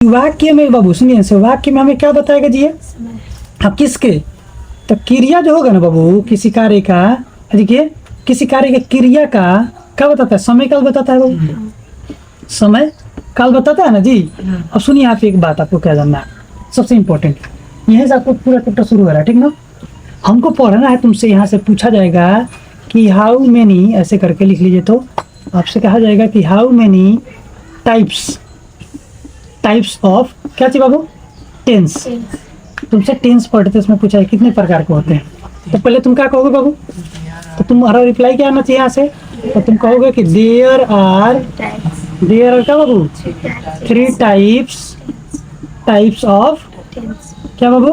वाक्य में बाबू सुनिए से वाक्य में हमें क्या बताएगा जी ये? अब किसके? तो क्रिया जो होगा ना बाबू किसी कार्य का, देखिए किसी कार्य की क्रिया का क्या बताता है? समय काल बताता है बाबू, समय काल बताता है ना जी। अब सुनिए यहाँ पे एक बात आपको क्या जानना है सबसे इम्पोर्टेंट, यहीं से आपको पूरा चैप्टर शुरू हो रहा है, ठीक ना। हमको पढ़ना है, तुमसे यहाँ से पूछा जाएगा कि हाउ मेनी, ऐसे करके लिख लीजिए, तो आपसे कहा जाएगा कि हाउ मेनी टाइप्स ऑफ क्या चाहिए बाबू? टेंस। तुमसे टेंस पढ़ते इसमें पूछा है कितने प्रकार के होते हैं, तो पहले तुम क्या कहोगे बाबू? तो तुम्हारा रिप्लाई क्या आना चाहिए यहाँ से? तो तुम कहोगे कि देयर आर क्या बाबू? 3 टाइप्स ऑफ क्या बाबू?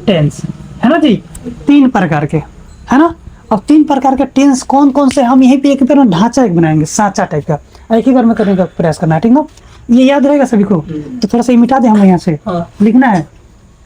टेंस, है ना जी, 3 प्रकार के, है ना। अब 3 प्रकार के टेंस कौन कौन से, हम यहीं पे एक बार ढांचा एक बनाएंगे, सांचा टाइप का, एक ही बार में करने का प्रयास करना है, ठीक ना। ये याद रहेगा सभी को, तो थोड़ा सा ये मिटा दे, हमें यहाँ से लिखना है,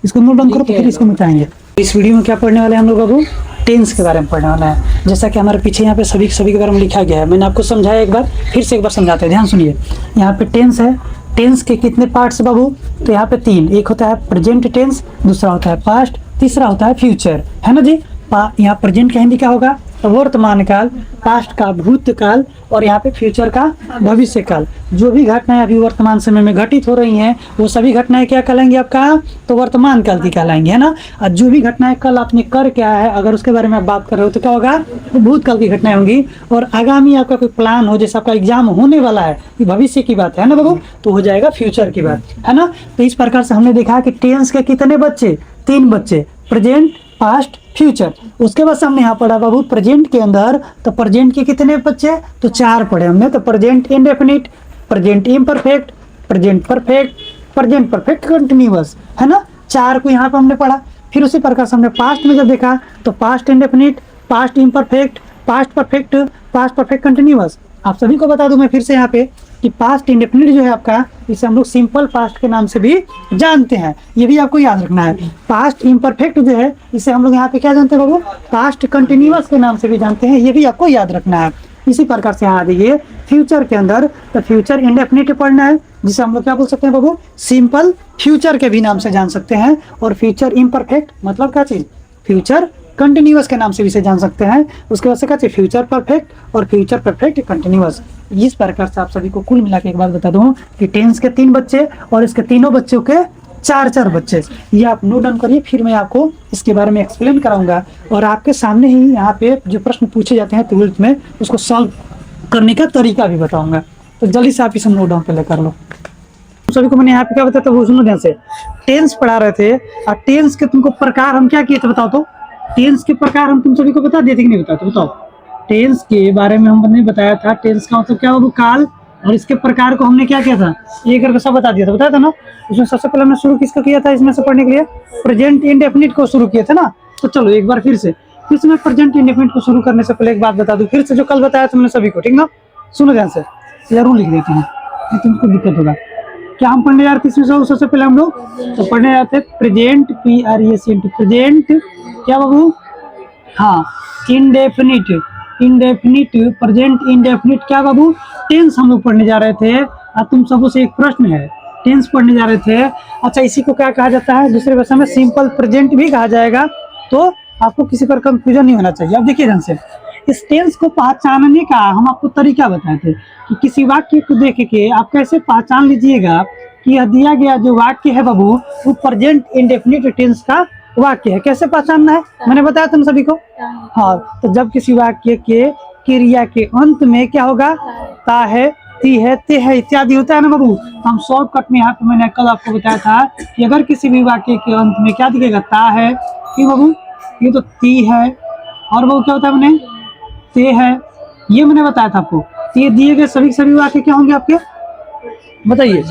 इसको नोट डाउन करो, तो फिर इसको मिटाएंगे। इस वीडियो में क्या पढ़ने वाले हैं हम लोग बाबू? टेंस के बारे में पढ़ने वाला है। जैसा कि हमारे पीछे यहाँ पे सभी के बारे में लिखा गया है, मैंने आपको समझाया एक बार, फिर से एक बार समझाते हैं, ध्यान सुनिए। यहाँ पे टेंस है, टेंस के कितने पार्ट्स है बाबू? तो यहाँ पे 3, एक होता है प्रेजेंट टेंस, दूसरा होता है पास्ट, तीसरा होता है फ्यूचर, है ना जी। यहाँ प्रेजेंट का हिंदी क्या होगा? वर्तमान काल, पास्ट का भूतकाल, और यहाँ पे फ्यूचर का भविष्य काल। जो भी घटनाएं अभी वर्तमान समय में घटित हो रही हैं वो सभी घटनाएं क्या कहलाएंगी आपका? तो वर्तमान काल की कहलाएंगी, है ना। और जो भी घटनाएं कल आपने कर क्या है अगर उसके बारे में आप बात कर रहे हो तो क्या होगा? तो भूतकाल की घटनाएं होंगी। और आगामी आपका कोई प्लान हो, जैसे आपका एग्जाम होने वाला है, ये भविष्य की बात है ना बाबू, तो हो जाएगा फ्यूचर की बात, है ना। तो इस प्रकार से हमने देखा कि टेंस के कितने बच्चे? 3 बच्चे, प्रेजेंट, पास्ट, फ्यूचर। उसके बाद हमने यहाँ पढ़ा बाबू प्रेजेंट के अंदर, तो प्रेजेंट के कितने बच्चे? तो 4 पढ़े हमने। तो present indefinite, present imperfect, present perfect, present perfect continuous, है ना। 4 को यहाँ पे हमने पढ़ा। फिर उसी प्रकार से हमने पास्ट में जब देखा तो past indefinite, past imperfect, past perfect, past perfect continuous. आप सभी को बता दूं मैं फिर से यहाँ पे कि पास्ट इंडेफिनिट जो है आपका, इसे हम लोग सिंपल पास्ट के नाम से भी जानते हैं, ये भी आपको याद रखना है। पास्ट इम्परफेक्ट जो है इसे हम लोग यहाँ पे क्या जानते हैं बाबू? पास्ट कंटिन्यूअस के नाम से भी जानते हैं, ये भी आपको याद रखना है। इसी प्रकार से यहाँ देखिए फ्यूचर के अंदर, तो फ्यूचर इंडेफिनिट पढ़ना है, जिसे हम लोग क्या बोल सकते हैं बाबू? सिंपल फ्यूचर के भी नाम से जान सकते हैं। और फ्यूचर इम्परफेक्ट मतलब क्या चीज? फ्यूचर कंटिन्यूअस के नाम से भी इसे जान सकते हैं। उसके बाद से क्या चाहिए? फ्यूचर परफेक्ट और फ्यूचर परफेक्ट कंटिन्यूअस। इस प्रकार से आप सभी को कुल मिला के एक बात बता दूं कि टेंस के 3 बच्चे और इसके तीनों बच्चों के 4 बच्चे, ये आप नोट डाउन करिए, फिर मैं आपको इसके बारे में एक्सप्लेन कराऊंगा। और आपके सामने ही यहाँ पे जो प्रश्न पूछे जाते हैं 12th में, उसको सॉल्व करने का तरीका भी बताऊंगा। तो जल्दी से आप इसे नोट डाउन पहले कर लो। सभी को मैंने यहाँ पे क्या बताया था वो सुनो ध्यान से। टेंस पढ़ा रहे थे, और टेंस के तुमको प्रकार हम क्या किए थे बताओ तो? टेंस के प्रकार हम तुम सभी को बता दिए थे कि नहीं बताते? बताओ। टेंस के बारे में हमने बताया था, टेंस का मतलब क्या होगा? काल। और इसके प्रकार को हमने क्या किया था? ये करके सब बता दिया था, बताया था ना। उसमें सबसे पहले हमने शुरू किसका किया था इसमें से पढ़ने के लिए? प्रेजेंट इंडेफिनिट को शुरू किया था ना। तो चलो एक बार फिर से मैं प्रेजेंट इंडेफिनिट को शुरू करने से पहले एक बात बता दूं, फिर से जो कल बताया था मैंने सभी को, ठीक ना। सुनो ध्यान से, जरूर लिख देती हूँ, तुमको दिक्कत होगा। क्या हम पढ़ने जा रहे थे इसमें सबसे पहले हम लोग? तो पढ़ने जाते प्रेजेंट, PRESENT, प्रेजेंट क्या बाबू? हाँ, इंडेफिनिट, प्रेजेंट इंडेफिनिट क्या बाबू? टेंस हम लोग पढ़ने जा रहे थे। और तुम सबों से एक प्रश्न है, टेंस पढ़ने जा रहे थे। अच्छा, इसी को क्या कहा जाता है? दूसरे भाषा में सिंपल प्रेजेंट भी कहा जाएगा। तो आपको किसी पर कंफ्यूजन नहीं होना चाहिए। अब देखिए ध्यान से, इस टेंस को पहचानने का हम आपको तरीका बताए थे कि किसी वाक्य को देख के आप कैसे पहचान लीजिएगा कि यह दिया गया जो वाक्य है बाबू वो प्रेजेंट इंडेफिनिट टेंस का वाक्य है। कैसे पहचानना है मैंने बताया तुम सभी को। हाँ, तो जब किसी वाक्य के क्रिया के अंत में क्या होगा? ता है, ती है, ते है इत्यादि होता है ना बाबू। हम शॉर्टकट में यहाँ पे मैंने कल आपको बताया था कि अगर किसी भी वाक्य के अंत में क्या दिखेगा? ता है, ये बाबू, ये तो ती है, और बाबू क्या होता है मैंने? ते है, ये मैंने बताया था आपको। तो ये दिए गए सभी वाक्य क्या होंगे आपके? बताइए।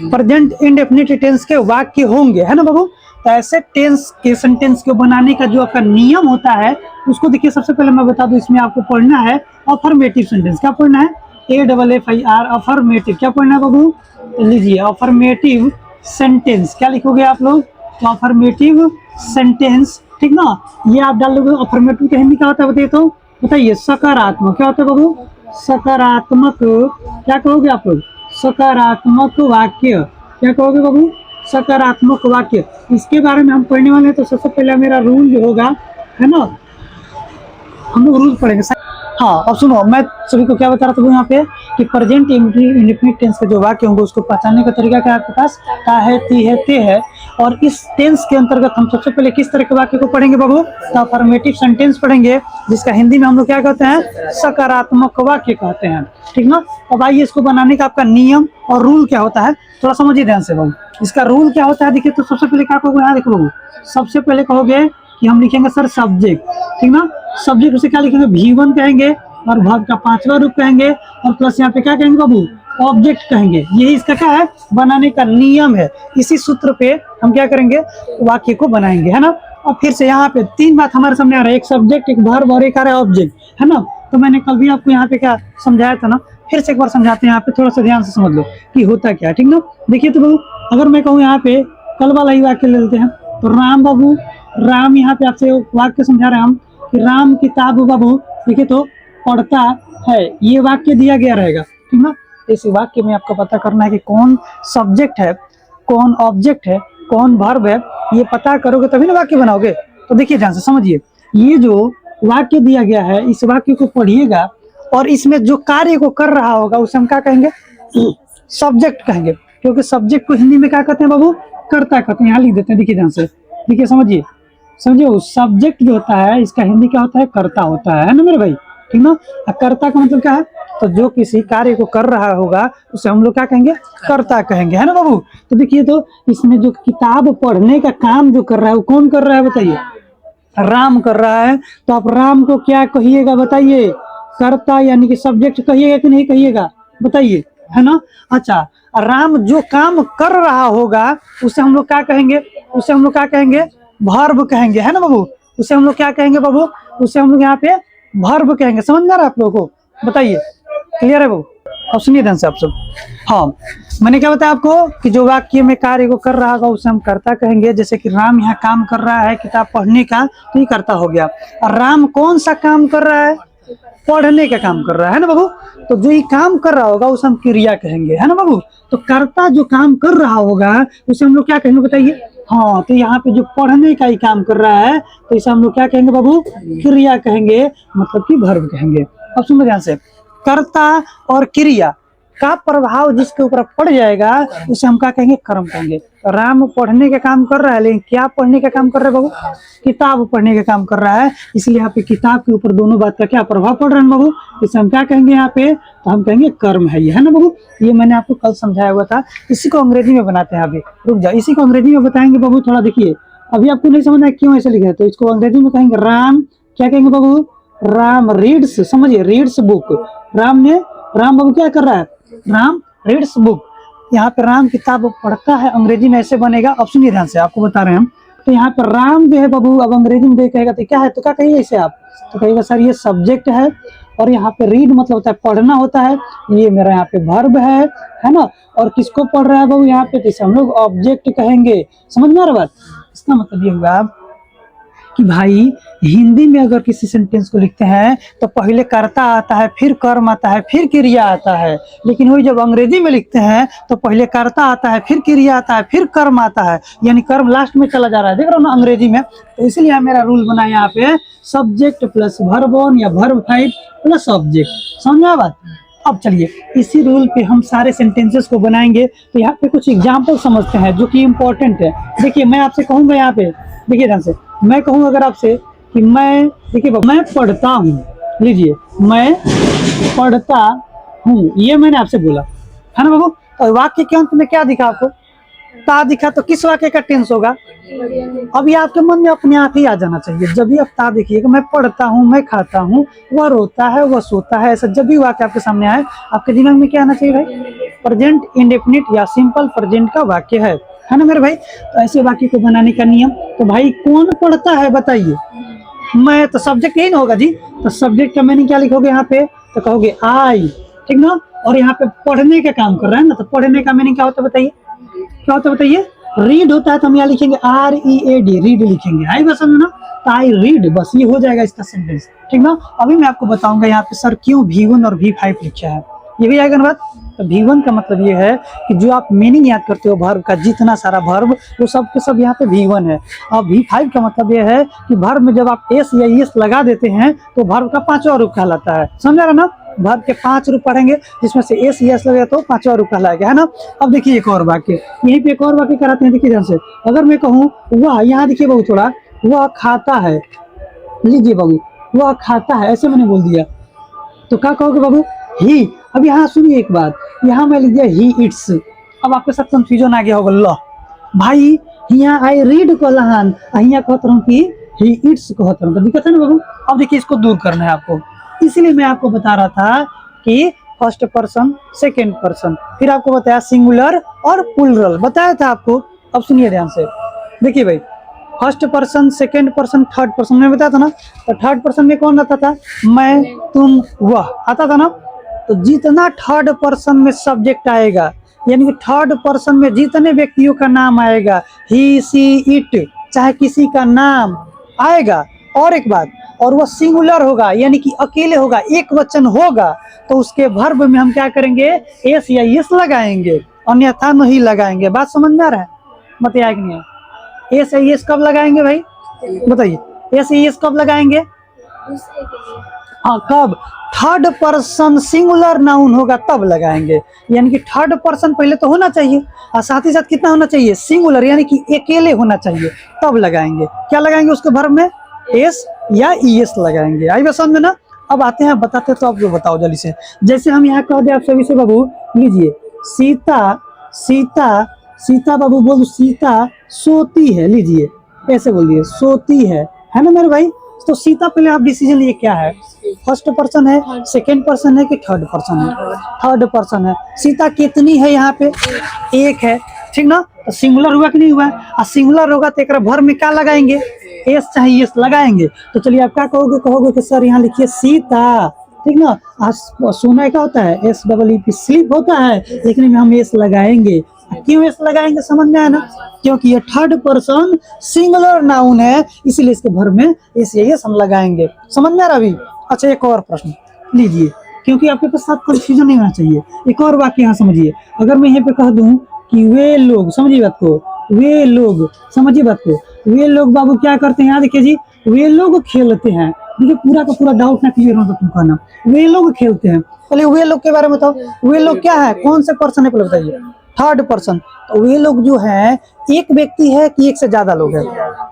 प्रेजेंट इंडेफिनिट टेंस के वाक्य होंगे, है ना बाबू। तो ऐसे टेंस के सेंटेंस को बनाने का जो आपका नियम होता है उसको देखिए, सबसे पहले मैं बता दूं, इसमें आपको पढ़ना है अफर्मेटिव सेंटेंस। क्या पढ़ना है? AFFIR, affirmative. क्या पढ़ना है बाबू? तो लीजिए अफर्मेटिव सेंटेंस। क्या लिखोगे आप लोग? तो अफर्मेटिव सेंटेंस, ठीक ना। ये आप डाल लोगे। अफर्मेटिव का हिंदी क्या होता है बताइए तो? बताइए। सकारात्मक। क्या होता है बाबू? सकारात्मक। क्या कहोगे आप लोग? सकारात्मक वाक्य। क्या कहोगे बाबू? सकारात्मक वाक्य। इसके बारे में हम पढ़ने वाले हैं, तो सबसे पहले मेरा रूल जो होगा, है ना, हम लोग रूल पढ़ेंगे। हाँ, अब सुनो, मैं सभी को क्या बता रहा था यहाँ पे कि प्रेजेंट इंडेफिनिट टेंस के जो वाक्य होंगे उसको पहचानने का तरीका क्या है आपके पास? ता है, ती है, ते है। और इस टेंस के अंतर्गत हम सबसे पहले किस तरह के वाक्य को पढ़ेंगे बाबू? तो अफर्मेटिव सेंटेंस पढ़ेंगे, जिसका हिंदी में हम लोग क्या कहते हैं? सकारात्मक वाक्य कहते हैं, ठीक ना। अब आइए इसको बनाने का आपका नियम और रूल क्या होता है, थोड़ा समझिए ध्यान से बाबू। इसका रूल क्या होता है देखिए, तो सबसे पहले क्या कहोगे यहाँ देखो बाबू, सबसे पहले कहोगे कि हम लिखेंगे सर सब्जेक्ट, ठीक ना। सब्जेक्ट उसे क्या लिखेंगे? V1 कहेंगे, और भाग का 5वां रूप कहेंगे, और प्लस यहाँ पे क्या कहेंगे बाबू? ऑब्जेक्ट कहेंगे। यही इसका क्या है? बनाने का नियम है। इसी सूत्र पे हम क्या करेंगे? वाक्य को बनाएंगे, है ना। और फिर से यहाँ पे 3 बात हमारे सामने आ रहा है, एक सब्जेक्ट, एक वर्ब और एक आ रहा है ऑब्जेक्ट, है ना। तो मैंने कल भी आपको यहाँ पे क्या समझाया था ना, फिर से एक बार समझाते हैं, यहाँ पे थोड़ा सा ध्यान से समझ लो कि होता क्या है, ठीक ना। देखिए तो बाबू, अगर मैं कहूँ यहाँ पे कल वाला ही वाक्य ले लेते हैं, तो राम बाबू, राम यहाँ पे आपसे वाक्य समझा रहे हैं हम कि राम किताब बाबू देखिए तो पढ़ता है, ये वाक्य दिया गया रहेगा, ठीक ना। इस वाक्य में आपको पता करना है कि कौन सब्जेक्ट है, कौन ऑब्जेक्ट है, कौन वर्ब है। ये पता करोगे तभी ना वाक्य बनाओगे। तो देखिए ध्यान से समझिए, ये जो वाक्य दिया गया है, इस वाक्य को पढ़िएगा, और इसमें जो कार्य को कर रहा होगा उसे हम क्या कहेंगे? सब्जेक्ट कहेंगे, क्योंकि सब्जेक्ट को हिंदी में क्या कहते हैं बाबू? कर्ता कहते हैं। यहाँ लिख देते हैं, देखिए ध्यान से, देखिए समझिए, समझिए सब्जेक्ट जो होता है इसका हिंदी क्या होता है? कर्ता होता है ना मेरे भाई, ठीक ना। कर्ता का मतलब क्या है? तो जो किसी कार्य को कर रहा होगा उसे हम लोग क्या कहेंगे? कर्ता कहेंगे, है ना बाबू। तो देखिए, तो इसमें जो किताब पढ़ने का काम जो कर रहा है वो कौन कर रहा है बताइए? राम कर रहा है। तो आप राम को क्या कहिएगा बताइए? कर्ता यानी कि सब्जेक्ट कहिएगा कि नहीं कहिएगा बताइए, है ना। अच्छा, राम जो काम कर रहा होगा उसे हम लोग क्या कहेंगे? उसे हम लोग क्या कहेंगे? वर्ब कहेंगे, है ना बाबू। उसे हम लोग क्या कहेंगे बाबू? उसे हम लोग यहाँ पे वर्ब कहेंगे। समझ में आ रहा है आप लोगों को? बताइए, क्लियर है बाबू? अब सुनिए ध्यान से आप सब। हाँ, मैंने क्या बताया आपको कि जो वाक्य में कार्य को कर रहा होगा उसे हम कर्ता कहेंगे। जैसे कि राम यहाँ काम कर रहा है किताब पढ़ने का, तो ये कर्ता हो गया। और राम कौन सा काम कर रहा है? पढ़ने का काम कर रहा है ना बाबू। तो जो ये काम कर रहा होगा उसे हम क्रिया कहेंगे, है ना बाबू। तो कर्ता जो काम कर रहा होगा उसे हम लोग क्या कहेंगे बताइए? हाँ, तो यहाँ पे जो पढ़ने का ही काम कर रहा है तो इसे हम लोग क्या कहेंगे बाबू? क्रिया कहेंगे, मतलब कि वर्ब कहेंगे। अब सुनो ध्यान से, कर्ता और क्रिया का प्रभाव जिसके ऊपर पड़ जाएगा उसे हम क्या कहेंगे? कर्म कहेंगे। राम पढ़ने का काम कर रहा है, लेकिन क्या पढ़ने का काम कर रहा है बाबू? किताब पढ़ने का काम कर रहा है, इसलिए यहाँ पे किताब के ऊपर दोनों बात का क्या प्रभाव पड़ रहा है बाबू? इसे हम क्या कहेंगे यहाँ पे? तो हम कहेंगे कर्म है ये, है ना बाबू। ये मैंने आपको कल समझाया हुआ था। इसी को अंग्रेजी में बनाते हैं। अभी रुक जाओ, इसी को अंग्रेजी में बताएंगे बाबू। थोड़ा देखिए, अभी आपको नहीं समझना है क्यों ऐसे लिखे, तो इसको अंग्रेजी में कहेंगे राम, क्या कहेंगे बाबू? राम रीड्स, समझिए, रीड्स बुक। राम बाबू क्या कर रहा है? Ram reads book. यहाँ पे राम किताब पढ़ता है, अंग्रेजी में ऐसे बनेगा। अब सुनिए ध्यान से, आपको बता रहे हैं हम। तो यहाँ पर राम जो है बाबू, अब अंग्रेजी में देखेगा तो क्या है? तो क्या कहिए इसे आप? तो कहिएगा सर ये सब्जेक्ट है, और यहाँ पे रीड मतलब होता है पढ़ना होता है, ये मेरा यहाँ पे वर्ब है ना। और किसको पढ़ रहा है बाबू यहाँ पे? तो हम लोग ऑब्जेक्ट कहेंगे। समझ में आ रहा बात? इसका मतलब ये हुआ कि भाई हिंदी में अगर किसी सेंटेंस को लिखते हैं तो पहले कर्ता आता है, फिर कर्म आता है, फिर क्रिया आता है। लेकिन वही जब अंग्रेजी में लिखते हैं तो पहले कर्ता आता है, फिर क्रिया आता है, फिर कर्म आता है, यानी कर्म लास्ट में चला जा रहा है। देख रहे हो ना अंग्रेजी में। तो इसलिए मेरा रूल बना यहाँ पे सब्जेक्ट प्लस वर्ब ऑन या वर्ब फाइव प्लस ऑब्जेक्ट। समझ में आ बात? अब चलिए इसी रूल पे हम सारे सेंटेंसेस को बनाएंगे। तो यहाँ पे कुछ एग्जाम्पल समझते हैं जो कि इम्पोर्टेंट है। देखिए, मैं आपसे कहूँगा यहाँ पे, देखिए ध्यान से, मैं कहूँ अगर आपसे कि मैं, देखिए मैं पढ़ता हूँ, लीजिए मैं पढ़ता हूँ, ये मैंने आपसे बोला, है ना बाबू। तो वाक्य के अंत में क्या दिखा आपको? ता दिखा। तो किस वाक्य का टेंस होगा? अभी आपके मन में अपने आप ही आ जाना चाहिए। जब भी आप ता देखिएगा, मैं पढ़ता हूँ, मैं खाता हूँ, वह रोता है, वह सोता है, ऐसा जब भी वाक्य आपके सामने आए आपके दिमाग में क्या आना चाहिए भाई? प्रेजेंट इंडेफिनिट या सिंपल प्रेजेंट का वाक्य है ना मेरे भाई। तो ऐसे वाक्य को बनाने का नियम, तो भाई कौन पढ़ता है बताइए? मैं। तो सब्जेक्ट यही ना होगा जी। तो सब्जेक्ट का मीनिंग क्या लिखोगे यहाँ पे? तो कहोगे आई, ठीक ना। और यहाँ पे पढ़ने का काम कर रहा है ना, तो पढ़ने का मीनिंग क्या होता है बताइए? क्या होता है बताइए? रीड होता है, तो हम यहाँ लिखेंगे READ, रीड लिखेंगे। आई बस समझना, तो आई रीड, बस ये हो जाएगा इसका सेंटेंस, ठीक ना। अभी मैं आपको बताऊंगा यहाँ पे सर क्यों V1 और V5 लिखा है, ये भी आएगा ना बात। तो V1 का मतलब ये है कि जो आप मीनिंग याद करते हो वर्ब का, जितना सारा वर्ब वो सब के सब यहाँ पे V1 है। और V5 का मतलब ये है कि वर्ब में जब आप एस या एस लगा देते हैं तो वर्ब का 5वां रूप कहलाता है। समझा रहा ना? वर्ब के 5 रूप पढ़ेंगे जिसमें से एस यस लगे तो 5वां रूप कहलाएगा, है ना। अब देखिए एक और वाक्य, यहीं पे एक और वाक्य कराते हैं। देखिए ध्यान से, अगर मैं कहूँ वह, यहाँ देखिए बाबू थोड़ा, वह खाता है, लीजिए बाबू वह खाता है, ऐसे मैंने बोल दिया तो क्या कहोगे बाबू? ही। अब यहाँ सुनिए एक बात, यहाँ मैं लिख दिया ही इट्स। अब आपके साथ कंफ्यूजन आ गया होगा, लो भाई यहाँ आई रीड कहलाहन, यहाँ कहता हूँ कि ही इट्स कहता हूँ, तो दिक्कत है ना बाबू। अब देखिए इसको दूर करना है आपको, इसीलिए मैं आपको बता रहा था कि फर्स्ट पर्सन सेकेंड पर्सन, फिर आपको बताया सिंगुलर और प्लूरल बताया था आपको। अब सुनिए ध्यान से, देखिए भाई first person second person third person में बताया था ना, तो थर्ड पर्सन में कौन आता था? मैं, तुम, वह आता था ना। तो जितना थर्ड पर्सन में सब्जेक्ट आएगा, यानी कि थर्ड पर्सन में जितने व्यक्तियों का नाम आएगा, ही सी इट, चाहे किसी का नाम आएगा, और एक बात, और वह सिंगुलर होगा यानी कि अकेले होगा, एक वचन होगा, तो उसके वर्ब में हम क्या करेंगे? एस या एस लगाएंगे, अन्यथा नहीं लगाएंगे। बात समझ में आ रहा है? बताया कि नहीं? एस या एस कब लगाएंगे भाई बताइए? एस या एस कब लगाएंगे? हाँ कब? थर्ड पर्सन सिंगुलर नाउन होगा तब लगाएंगे, यानी कि थर्ड पर्सन पहले तो होना चाहिए और साथ ही साथ कितना होना चाहिए? सिंगुलर, यानी कि अकेले होना चाहिए, तब लगाएंगे। क्या लगाएंगे उसके वर्ब में? एस या ईएस लगाएंगे। आई बात समझ में ना? अब आते हैं बताते, तो आप जो बताओ जल्दी से। जैसे हम यहाँ कह दे आप सभी से बाबू, लीजिए सीता, सीता, सीता बाबू बोल, सीता सोती है, लीजिए ऐसे बोलिए सोती है ना मेरे भाई। तो सीता पहले आप डिसीजन लिए, क्या है? फर्स्ट पर्सन है, सेकेंड पर्सन है कि थर्ड पर्सन है? थर्ड पर्सन है। सीता कितनी है यहाँ पे? एक है, ठीक ना। तो सिंगुलर हुआ कि नहीं हुआ? और सिंगुलर होगा तो एक वर्ब में क्या लगाएंगे? एस चाहे एस लगाएंगे। तो चलिए आप क्या कहोगे? कहोगे कि सर यहाँ लिखिए सीता, ठीक ना। सोना क्या होता है? S double E P, sleep होता है, लेकिन में हम एस लगाएंगे। क्यों एस लगाएंगे? समझ में आया ना? क्योंकि ये थर्ड पर्सन सिंगुलर नाउन है, इसीलिए इसके भर में एस या एस हम लगाएंगे। समझ में आ रहा अभी? अच्छा एक और प्रश्न लीजिए, क्योंकि आपके पास साथ कंफ्यूजन नहीं होना चाहिए। एक और वाक्य यहाँ समझिए, अगर मैं यहाँ पे कह दूं कि वे लोग, समझिए बात को, वे लोग, समझिए बात को, वे लोग बाबू क्या करते हैं? यहाँ देखिए जी, वे लोग खेलते हैं। देखिए पूरा का पूरा डाउट ना क्लियर हो तो तुम कहना, वे लोग खेलते हैं। पहले वे लोग के बारे में बताओ, वे लोग क्या है? कौन से पर्सन है पहले बताइए? Third person. तो वे लोग जो है एक व्यक्ति है कि एक से ज्यादा लोग हैं?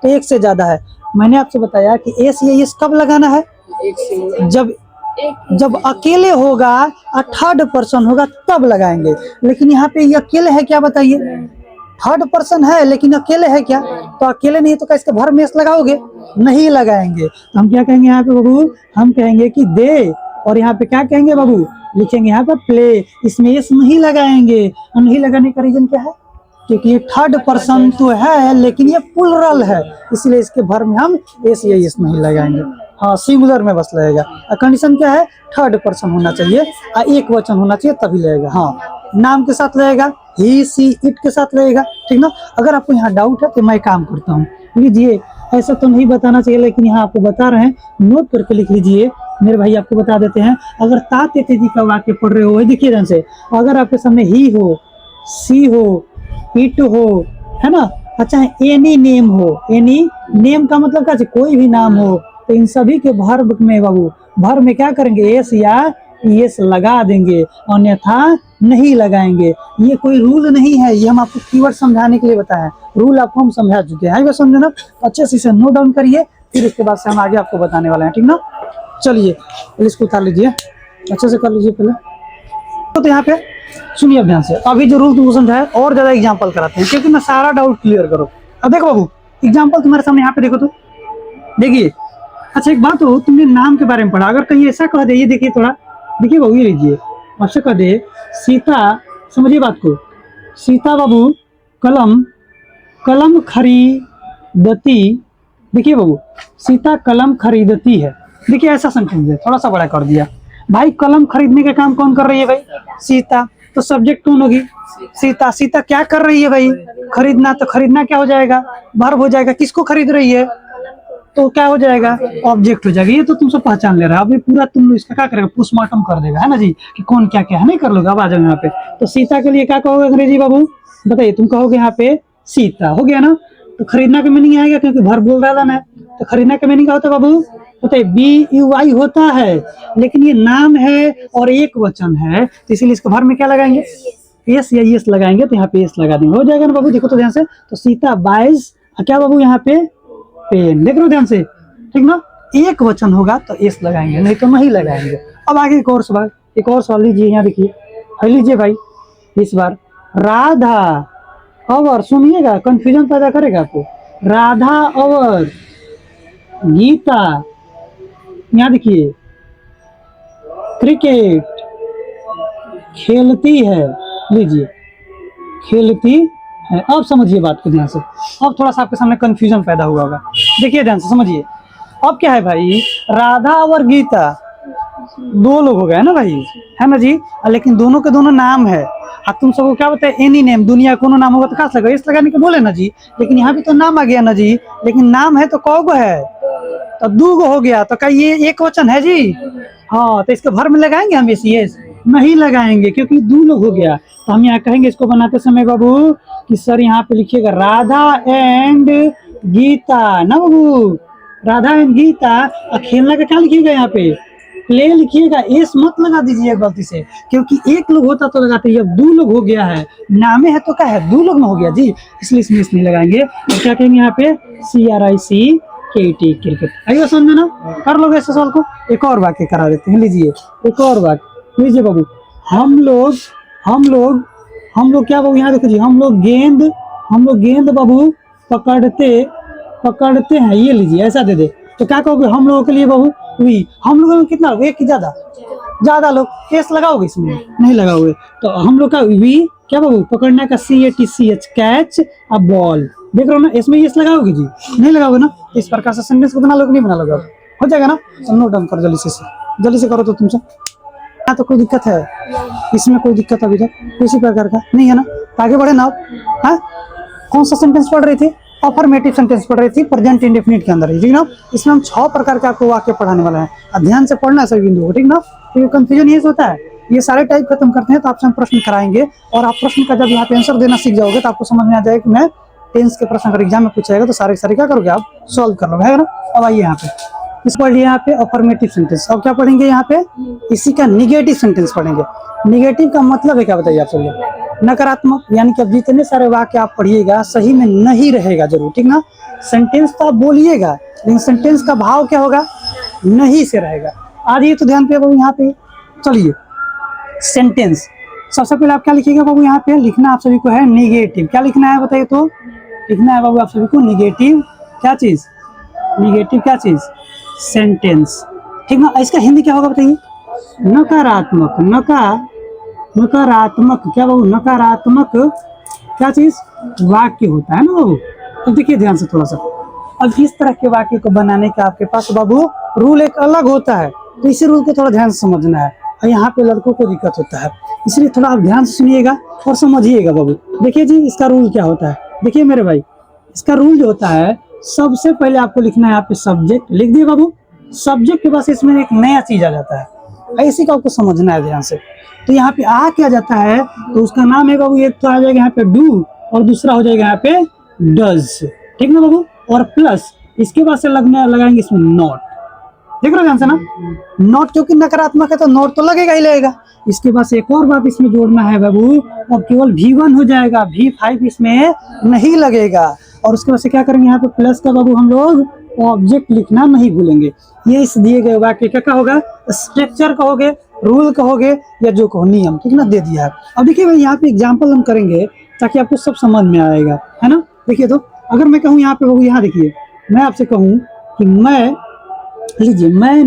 तो एक से ज्यादा है। मैंने आपसे बताया कि एस या एस कब लगाना है? जब अकेले होगा और थर्ड पर्सन होगा तब लगाएंगे। लेकिन यहाँ पे ये अकेले है क्या बताइए? थर्ड पर्सन है लेकिन अकेले है क्या? तो अकेले नहीं तो क्या इसके भर में एस लगाओगे? नहीं लगाएंगे। तो हम क्या कहेंगे यहाँ पे बाबू? हम कहेंगे कि दे, और यहाँ पे क्या कहेंगे बाबू? लिखेंगे यहाँ पर प्ले, इसमें एस नहीं लगाएंगे। और नहीं लगाने का रीजन क्या है? क्योंकि ये थर्ड पर्सन तो है लेकिन ये प्लूरल है, इसलिए इसके भर में हम एस या एस नहीं लगाएंगे। हाँ सिंगुलर में बस लगेगा। कंडीशन क्या है? थर्ड पर्सन होना चाहिए और एक वचन होना चाहिए तभी लगेगा। हाँ नाम के साथ लगेगा, ही सी इट के साथ लगेगा, ठीक ना। अगर आपको यहाँ डाउट है तो मैं काम करता हूँ, लीजिए ऐसा तो नहीं बताना चाहिए लेकिन यहाँ आपको बता रहे हैं, नोट करके लिख लीजिए मेरे भाई। आपको बता देते हैं, अगर ताते तेजी का वाक्य पढ़ रहे हो, देखिए ध्यान से, अगर आपके सामने ही हो, सी हो, इट हो, है ना, अच्छा एनी नेम हो, एनी नेम का मतलब क्या? कोई भी नाम हो, तो इन सभी के वर्ब में बाबू, वर्ब में क्या करेंगे? एस या एस लगा देंगे, अन्यथा नहीं लगाएंगे। ये कोई रूल नहीं है, ये हम आपको कीवर्ड समझाने के लिए बताया है। रूल आपको हम समझा चुके हैं, बस समझना अच्छे से इसे नोट डाउन करिए, फिर इसके बाद से हम आगे आपको बताने वाले हैं, ठीक ना। चलिए इसको उतार लीजिए, अच्छे से कर लीजिए पहले। तो यहाँ पे सुनिए ध्यान से, अभी जो रूल तुमको समझाया और ज्यादा एग्जाम्पल कराते हैं क्योंकि मैं सारा डाउट क्लियर करो। अब देखो बाबू एग्जाम्पल तुम्हारे सामने यहाँ पे देखो, तो देखिए। अच्छा एक बात हो, तुमने नाम के बारे में पढ़ा, अगर कहीं ऐसा कह दे, ये देखिए थोड़ा देखिए बाबू, ये लीजिए ऐसा कह दे सीता, समझिए बात को, सीता बाबू कलम, कलम खरीदती, देखिए बाबू सीता कलम खरीदती है। देखिए ऐसा सेंटेंस है, थोड़ा सा बड़ा कर दिया भाई। कलम खरीदने का काम कौन कर रही है भाई? सीता। तो सब्जेक्ट कौन होगी? सीता। सीता क्या कर रही है भाई? खरीदना। तो खरीदना क्या हो जाएगा? वर्ब हो जाएगा। किसको खरीद रही है? तो क्या हो जाएगा, ऑब्जेक्ट हो जाएगा। ये तो तुम सब पहचान ले रहा है। अभी पूरा तुम लोग इसका क्या करेगा, पोस्टमार्टम कर देगा, है ना जी, कि कौन क्या क्या है, नहीं कर लोगे। अब आ जाओ यहाँ पे। तो सीता के लिए क्या कहोगे अंग्रेजी बाबू, बताइए। तुम कहोगे यहाँ पे सीता, हो गया ना। तो खरीदना का मीनिंग आएगा, क्योंकि भर बोल रहा था ना। तो खरीदना का मीनिंग क्या होता है बाबू, बताइए। BUY होता है, लेकिन ये नाम है और एक वचन है, तो इसीलिए इसके भर में क्या लगाएंगे, एस या यस लगाएंगे। तो यहाँ पे एस लगा देंगे, हो जाएगा ना बाबू। देखो तो ध्यान से, तो सीता बाइज क्या बाबू यहाँ पे पेन, देख रहे हो ध्यान से, ठीक ना। एक वचन होगा तो एस लगाएंगे, नहीं तो नहीं लगाएंगे। अब आगे एक और सवाल लीजिए, यहाँ देखिए, लीजिए भाई। इस बार राधा अवर, सुनिएगा, कंफ्यूजन पैदा करेगा आपको। राधा अवर गीता, यहाँ देखिए, क्रिकेट खेलती है, लीजिए खेलती है। अब समझिए बात को ध्यान से। अब थोड़ा सा आपके सामने कंफ्यूजन पैदा हुआ होगा, देखिए ध्यान से समझिए। अब क्या है भाई, राधा और गीता दो लोग हो गए ना भाई, है ना जी। लेकिन दोनों के दोनों नाम है। अब तुम सबको क्या बताए, एनी नेम, दुनिया कोनो नाम होगा तो क्या लगा, इस लगाने के बोले ना जी। लेकिन यहाँ भी तो नाम आ गया ना जी, लेकिन नाम है तो कौगो है, तो दूगो हो गया। तो क्या ये एक वचन है जी, हाँ। तो इसके भर में लगाएंगे हम ये नहीं लगाएंगे, क्योंकि दो लोग हो गया। तो हम यहाँ कहेंगे इसको बनाते समय बाबू कि सर यहाँ पे लिखिएगा राधा एंड गीता ना बाबू, राधा एंड गीता। और खेलना का क्या लिखिएगा, यहाँ पे प्ले लिखिएगा, एस मत लगा दीजिए गलती से, क्योंकि एक लोग होता तो लगाते, अब दो लोग हो गया है, नामे है तो क्या है, दो लोग में हो गया जी, इसलिए इसमें इस नहीं लगाएंगे। तो क्या कहेंगे यहाँ पे CRICKET, क्रिकेट। आइए समझे ना, कर लोगे इस सवाल को। एक और वाक्य करा देते हैं, लीजिए एक और वाक्य लीजिए बाबू। हम लोग क्या बाबू, यहाँ देखो जी, हम लोग गेंद बाबू पकड़ते हैं, ये लीजिए, ऐसा दे दे। तो क्या कहोगे हम लोगों के लिए बाबू, वी। हम लोगों में कितना, एक की ज्यादा लोग, केस लगाओगे इसमें, नहीं लगाओगे। तो हम लोग का वी क्या बाबू, पकड़ने का CATCH, कैच अ बॉल, देख रहे हो ना, इसमें यस लगाओगे जी, नहीं लगाओगे ना। इस प्रकार से सेंटेंस को बना लोगे, नहीं बना लोगे, हो जाएगा ना। नोट डाउन करो जल्दी से करो। तो तुमसे यहाँ तो कोई दिक्कत है, इसमें कोई दिक्कत अभी तक किसी प्रकार का नहीं है ना। आगे बढ़े ना। हाँ, कौन सा सेंटेंस पढ़ रही थी, अफर्मेटिव सेंटेंस पढ़ रही थी, प्रेजेंट इंडेफिनिट के अंदर, ठीक ना। इसमें हम 6 प्रकार के आपको वाक्य पढ़ाने वाले हैं, ध्यान से पढ़ना सभी बिंदु को, ठीक ना। तो कंफ्यूजन ये होता है, ये सारे टाइप खत्म करते हैं तो आपसे हम प्रश्न कराएंगे, और आप प्रश्न का जब यहाँ पे आंसर देना सीख जाओगे तो आपको समझ में आ जाएगा कि मैं टेंस के प्रश्न अगर एग्जाम में पूछाएगा तो सारे क्या करोगे, आप सॉल्व कर लोगे, है ना। अब आइए यहाँ पे, इस पढ़िए यहाँ पे अफर्मेटिव सेंटेंस। अब क्या पढ़ेंगे यहाँ पे, इसी का निगेटिव सेंटेंस पढ़ेंगे। निगेटिव का मतलब है क्या, बताइए आप सब, नकारात्मक। यानी कि अब जितने सारे वाक्य आप पढ़िएगा सही में नहीं रहेगा जरूर, ठीक ना। सेंटेंस तो आप बोलिएगा, लेकिन सेंटेंस का भाव क्या होगा, नहीं से रहेगा। आइए तो ध्यान पे बाबू यहाँ पे, चलिए सेंटेंस। सबसे पहले आप क्या लिखिएगा बाबू, यहाँ पे लिखना आप सभी को है निगेटिव। क्या लिखना है बताइए, तो लिखना है बाबू आप सभी को निगेटिव क्या चीज, निगेटिव क्या चीज, सेंटेंस, ठीक ना। इसका हिंदी क्या होगा बताइए, नकारात्मक। नकारात्मक क्या बाबू, नकारात्मक क्या चीज, वाक्य होता है ना बाबू। तो देखिए ध्यान से थोड़ा सा, अब इस तरह के वाक्य को बनाने का आपके पास बाबू रूल एक अलग होता है, तो इसी रूल को थोड़ा ध्यान से समझना है। और यहाँ पे लड़कों को दिक्कत होता है, इसलिए थोड़ा आप ध्यान से सुनिएगा और समझिएगा बाबू। देखिए जी, इसका रूल क्या होता है, देखिए मेरे भाई, इसका रूल जो होता है, सबसे पहले आपको लिखना है यहाँ पे सब्जेक्ट, लिख दिए बाबू। सब्जेक्ट के पास इसमें एक नया चीज आ जाता है, इसी का आपको समझना है ध्यान से। तो यहाँ पे आ क्या जाता है, तो उसका नाम है बाबू, एक तो आ जाएगा यहाँ पे डू, और दूसरा हो जाएगा यहाँ पे डज, ठीक ना बाबू। और प्लस इसके बाद से लगाएंगे इसमें नॉट, देख रहे हो ध्यान से ना। नॉट क्योंकि नकारात्मक है तो नॉट तो लगेगा ही लगेगा। इसके बाद से एक और बात इसमें जोड़ना है बाबू, और केवल V1 हो जाएगा, V5 इसमें नहीं लगेगा। और उसके बाद से क्या करेंगे, यहाँ पे प्लस का बाबू हम लोग ऑब्जेक्ट लिखना नहीं भूलेंगे। ये इस दिए गए वाक्य क्या होगा, स्ट्रक्चर कहोगे, रूल कहोगे, या जो कहो नियम, ठीक ना, दे दिया है। अब देखिए भाई, यहाँ पे एग्जाम्पल हम करेंगे ताकि आपको सब समझ में आएगा, है ना। देखिए तो अगर मैं कहूँ यहाँ पे बाबू, यहाँ देखिए, मैं आपसे कहूँ कि मैं, लीजिए, मैं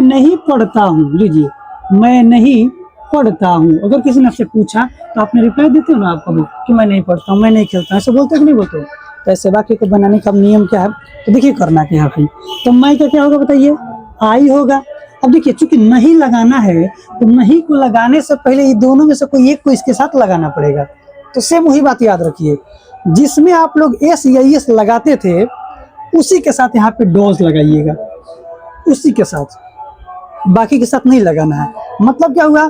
नहीं पढ़ता हूँ, लीजिए मैं नहीं पढ़ता हूँ। अगर किसी ने आपसे पूछा तो आपने रिप्लाई देते हो ना आप कभी कि मैं नहीं पढ़ता हूँ, मैं नहीं खेलता हूँ, ऐसे बोलते हो कि नहीं बोलते हो। तो ऐसे वाक्य को बनाने का नियम क्या है, तो देखिए करना क्या है। तो मैं का क्या होगा बताइए, आई होगा। अब देखिए, चूंकि नहीं लगाना है तो नहीं को लगाने से पहले ये दोनों में से कोई एक को इसके साथ लगाना पड़ेगा। तो सेम वही बात याद रखिए, जिसमें आप लोग एस या एस लगाते थे उसी के साथ यहाँ पे डॉज लगाइएगा, उसी के साथ, बाकी के साथ नहीं लगाना है। मतलब क्या हुआ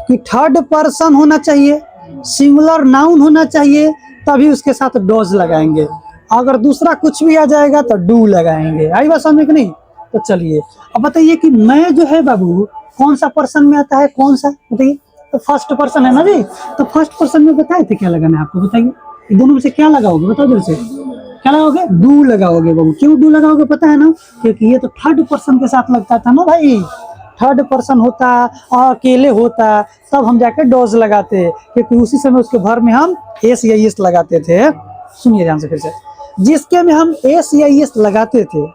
कि थर्ड पर्सन होना चाहिए, सिंगुलर नाउन होना चाहिए, तभी उसके साथ डॉज लगाएंगे। अगर दूसरा कुछ भी आ जाएगा तो डू लगाएंगे। आई बात समझ में कि नहीं? तो चलिए अब बताइए कि मैं जो है बाबू कौन सा पर्सन में आता है, कौन सा बताइए? तो फर्स्ट पर्सन है ना जी। तो फर्स्ट पर्सन में बताए थे क्या लगाना है आपको, बताइए दोनों में से क्या लगाओगे, बताओ जल्दी से। क्या लगाओगे? डू लगाओगे बाबू। क्यों डू लगाओगे पता है ना? क्योंकि ये तो थर्ड पर्सन के साथ लगता था ना भाई। थर्ड पर्सन होता और अकेले होता तब हम जाके डॉज लगाते, क्योंकि उसी समय उसके भर में हम एस या एस लगाते थे। सुनिए ध्यान से फिर से, जिसके में हम एस या एस लगाते थे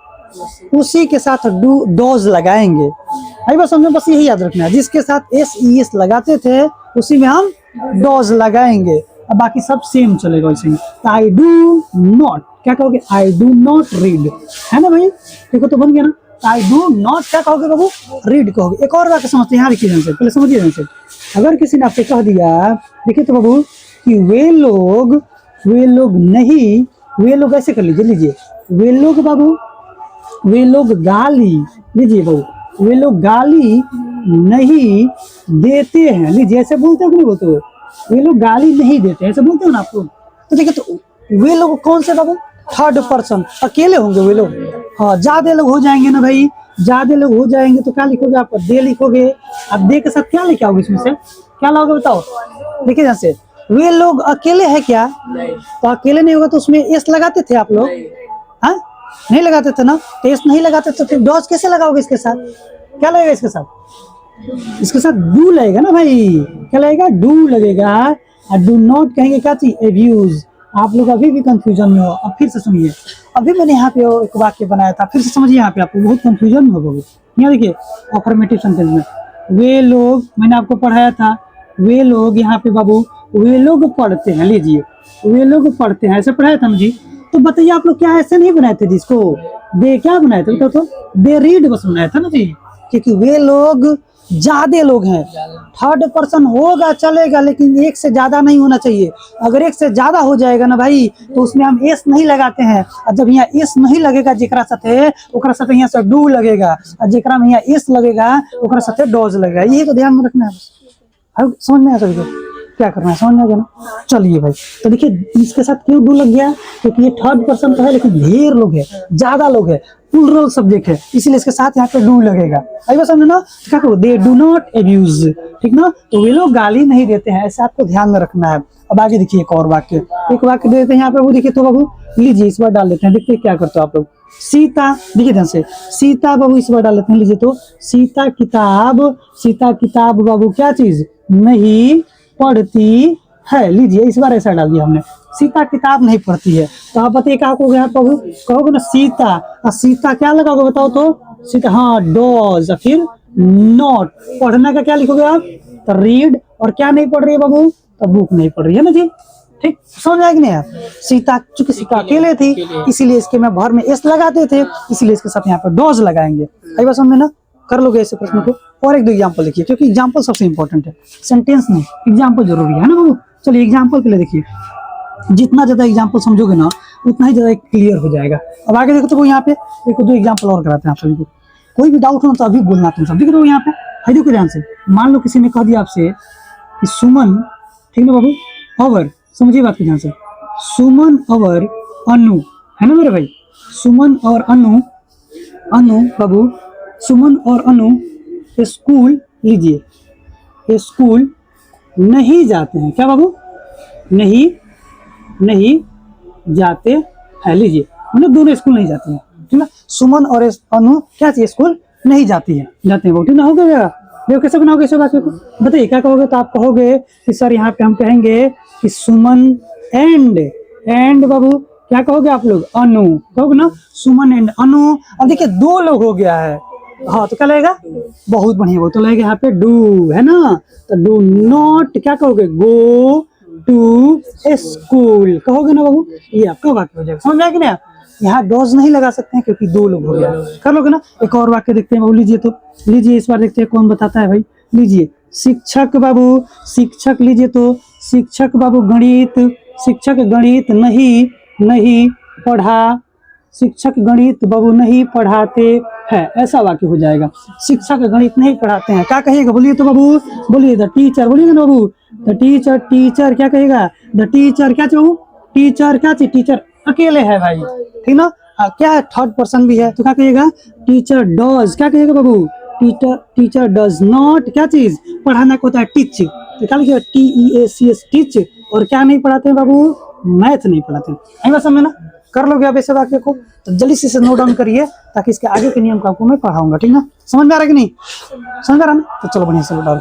उसी के साथ डॉज लगाएंगे। आई बस हमें बस यही याद रखना है, जिसके साथ एस ई एस लगाते थे उसी में हम डॉज लगाएंगे। अब बाकी सब सेम चलेगा वैसे ही। आई डू नॉट, क्या कहोगे? आई डू नॉट रीड, है ना भाई? देखो तो बन गया ना। आई डू नॉट क्या कहोगे बाबू? रीड कहोगे। एक और बात समझते हैं यहाँ, देखिए ध्यान से, पहले समझिए ध्यान से। अगर किसी ने आपसे कह दिया, देखिए तो बाबू कि वे लोग नहीं, वे लोग ऐसे कर लीजिए, लीजिए वे लोग बाबू, वे लोग गाली, लीजिए बाबू, वे लोग गाली नहीं देते हैं, लीजिए ऐसे बोलते हो कि नहीं बोलते हो? वे लोग गाली नहीं देते, ऐसे बोलते हो ना आपको। तो देखिए तो वे लोग कौन से बाबू? थर्ड पर्सन, अकेले होंगे वे लोग। हाँ, ज्यादा लोग हो जाएंगे ना भाई, ज्यादा लोग हो जाएंगे तो क्या लिखोगे आप? दे लिखोगे। अब दे के साथ क्या लेके आओगे इसमें से? क्या लाओगे बताओ? देखिए जैसे वे लोग अकेले है क्या? तो अकेले नहीं होगा तो उसमें एस लगाते थे आप लोग? हाँ, नहीं लगाते थे ना। तो एस नहीं लगाते तो फिर डॉज कैसे लगाओगे इसके साथ? क्या लगेगा इसके साथ? इसके साथ डू लगेगा ना भाई। क्या लगेगा? डू लगेगा। और डू नॉट कहेंगे क्या चीज? एब्यूज। आप लोग अभी भी कंफ्यूजन में हो। अब फिर से सुनिए, अभी मैंने यहाँ पे एक वाक्य बनाया था, फिर से समझिए। यहाँ पे आपको बहुत कंफ्यूजन में होगा। यहाँ देखिए अफर्मेटिव सेंटेंस में वे लोग, मैंने आपको पढ़ाया था, वे लोग यहाँ पे बाबू वे लोग पढ़ते हैं, लीजिए वे लोग पढ़ते हैं, ऐसे पढ़ाया था ना जी। तो बताइए आप लोग क्या ऐसे नहीं बनाए थे जिसको दे, क्या बनाए थे बताओ तो? दे रीड बस बनाया था ना जी, क्योंकि वे लोग ज्यादा लोग हैं। थर्ड पर्सन होगा चलेगा, लेकिन एक से ज्यादा नहीं होना चाहिए। अगर एक से ज्यादा हो जाएगा ना भाई तो उसमें हम एस नहीं लगाते हैं। और जब यहाँ एस नहीं लगेगा जेकरा साथे, ओकरा साथे यहाँ से डू लगेगा, और जेकरा में यहाँ एस लगेगा ओकरा साथे डॉज लगेगा। यही तो ध्यान में रखना है। समझ में आ सकते क्या करना है, समझ में आ गया ना? चलिए भाई, तो देखिए इसके साथ क्यों डू लग गया? क्योंकि ये थर्ड पर्सन तो है लेकिन ढेर लोग है, ज्यादा लोग है, प्लूरल सब्जेक्ट है, इसीलिए इसके साथ यहाँ पे डू लगेगा। आई बात समझे ना? क्या करो? दे डू नॉट एब्यूज, ठीक ना? तो वे लोग गाली नहीं देते हैं, ऐसे आपको ध्यान में रखना है। अब आगे देखिए एक और वाक्य, एक वाक्य देते हैं यहाँ पे, वो देखिए तो बाबू लीजिए इस बार डाल लेते हैं, देखिए क्या करते हो आप लोग। सीता, देखिए ध्यान से, सीता बाबू इस बार डाल लेते हैं, लीजिए तो सीता किताब बाबू क्या चीज नहीं पढ़ती है, लीजिए इस बार ऐसा डाल दिया हमने, सीता किताब नहीं पढ़ती है। तो आप बताइए क्या कहोगे आप बाबू? कहोगे ना सीता, और सीता क्या लगाओगे बताओ तो? सीता, हाँ डॉज, फिर नॉट, पढ़ना का क्या लिखोगे आप? तो रीड, और क्या नहीं पढ़ रही है बाबू? तो बुक नहीं पढ़ रही है ना जी। ठीक, समझ आएगी नहीं आप? सीता, चूंकि सीता अकेले थी इसीलिए इसके में भर में एस लगाते थे, इसीलिए इसके साथ यहाँ पे डॉज लगाएंगे। आई बात समझ ना? कर लोगे ऐसे प्रश्न को। और एक दो एग्जाम्पल देखिए, क्योंकि एग्जाम्पल सबसे इंपॉर्टेंट है, सेंटेंस नहीं, एग्जाम्पल जरूरी है ना बाबू। चलिए एग्जाम्पल के लिए देखिए, जितना ज्यादा एग्जाम्पल समझोगे ना उतना ही ज्यादा क्लियर हो जाएगा। अब आगे देखो तो वो यहाँ पे एक दो एग्जाम्पल और कराते हैं आप सभी को। कोई भी डाउट हो तो अभी बोलना तुम सब। देखो यहाँ पे देखो ध्यान से, मान लो किसी ने कह दिया आपसे कि सुमन, ठीक ना बाबू, अवर, समझिए बात को ध्यान से, सुमन अवर अनु, है ना मेरे भाई? सुमन और अनु बाबू, सुमन और अनु स्कूल, लीजिए स्कूल नहीं जाते हैं, क्या बाबू? नहीं जाते हैं, लीजिए मतलब दोनों स्कूल नहीं जाती हैं, ठीक ना? सुमन और अनु क्या चाहिए? स्कूल नहीं जाती है, जाते हैं, ठीक ना? हो गया। देखो कैसे बनाओगे इस बात को, बताइए क्या कहोगे? तो आप कहोगे कि सर यहाँ पे हम कहेंगे कि सुमन एंड बाबू क्या कहोगे आप लोग? अनु कहोगे ना, सुमन एंड अनु। अब देखिए दो लोग हो गया है, हाँ तो क्या लगेगा? बहुत बढ़िया, वो तो लगेगा यहाँ पे डू, है ना? तो डू नॉट क्या कहोगे? गो टू स्कूल कहोगे ना बाबू, ये आपका वाक्य हो जाएगा। समझ में आया कि नहीं? यहाँ डॉज नहीं लगा सकते हैं क्योंकि दो लोग हो गया, कर लोगे ना? एक और वाक्य देखते हैं बाबू, लीजिए तो, लीजिए इस बार देखते हैं कौन बताता है भाई। लीजिए शिक्षक बाबू, शिक्षक, लीजिए तो शिक्षक बाबू गणित, शिक्षक गणित नहीं पढ़ा शिक्षक गणित बाबू नहीं पढ़ाते हैं, ऐसा वाक्य हो जाएगा। शिक्षक गणित नहीं पढ़ाते हैं, क्या कहिएगा बोलिए तो बाबू, बोलिए द टीचर, बोलिएगा ना बाबू द टीचर। टीचर क्या कहेगा, द टीचर क्या चाहिए, टीचर क्या चाहिए, टीचर अकेले है भाई, ठीक ना। क्या है, थर्ड पर्सन भी है, तो क्या कहिएगा, टीचर डज, क्या कहिएगा बाबू, टीचर डज नॉट क्या चीज, पढ़ाना को होता है टीच, तो क्या लिखिएगा TEACH टीच। और क्या नहीं पढ़ाते हैं बाबू, मैथ नहीं पढ़ाते हैं। आई बात समझ में ना, कर लोगे आप ऐसे वाक्य को, तो जल्दी से नोट डाउन करिए ताकि इसके आगे के नियम को आपको मैं पढ़ाऊंगा, ठीक ना। समझ में आ रहा है कि नहीं, समझ में आ रहा ना, तो चलो बढ़िया से डाल।